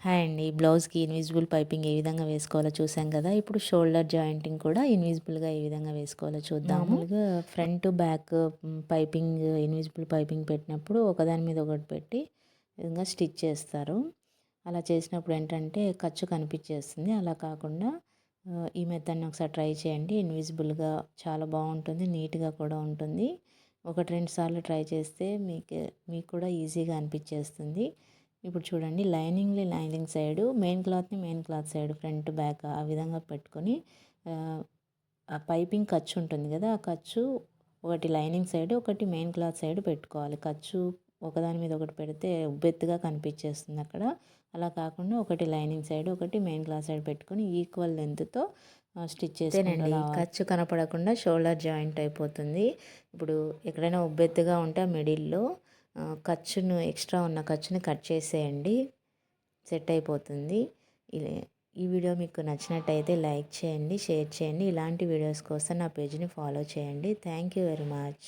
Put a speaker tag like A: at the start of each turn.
A: Hi అండి. బ్లౌజ్‌కి invisible piping ఏ విధంగా వేసుకోవాలో చూసాం కదా! ఇప్పుడు షోల్డర్ జాయింటింగ్ కూడా ఇన్విజిబుల్‌గా ఏ విధంగా వేసుకోవాలో చూద్దాము. మామూలుగా front, back piping invisible piping పెట్టినప్పుడు ఒకదాని మీద ఒకటి పెట్టి ఈ విధంగా స్టిచ్ చేస్తారు. అలా చేసినప్పుడు ఏంటంటే ఖర్చు కనిపించేస్తుంది. అలా కాకుండా ఈ మెథడ్‌ని ఒకసారి ట్రై చేయండి. ఇన్విజిబుల్‌గా చాలా బాగుంటుంది. నీట్‌గా కూడా ఉంటుంది. 1, 2 సార్లు ట్రై చేస్తే మీకు కూడా ఈజీగా అనిపించేస్తుంది. ఇప్పుడు చూడండి, lining side main cloth side front back ఆ విధంగా పెట్టుకొని ఆ పైపింగ్ ఖర్చు ఉంటుంది కదా, ఆ ఖర్చు ఒకటి లైనింగ్ సైడ్, ఒకటి మెయిన్ క్లాత్ సైడ్ పెట్టుకోవాలి. ఖర్చు ఒకదాని మీద ఒకటి పెడితే ఉబ్బెత్తుగా కనిపించేస్తుంది అక్కడ. అలా కాకుండా ఒకటి లైనింగ్ సైడ్, ఒకటి మెయిన్ క్లాత్ సైడ్ పెట్టుకొని ఈక్వల్ లెంత్తో స్టిచ్ చేసేనండి. ఖర్చు కనపడకుండా షోల్డర్ జాయింట్ అయిపోతుంది. ఇప్పుడు ఎక్కడైనా ఉబ్బెత్తుగా ఉంటే ఆ మిడిల్లో ఎక్స్ట్రా ఉన్న ఖర్చుని కట్ చేసేయండి, సెట్ అయిపోతుంది. ఈ వీడియో మీకు నచ్చినట్టయితే లైక్ చేయండి, షేర్ చేయండి. ఇలాంటి వీడియోస్ కోసం నా పేజ్ని ఫాలో చేయండి. Thank you very much.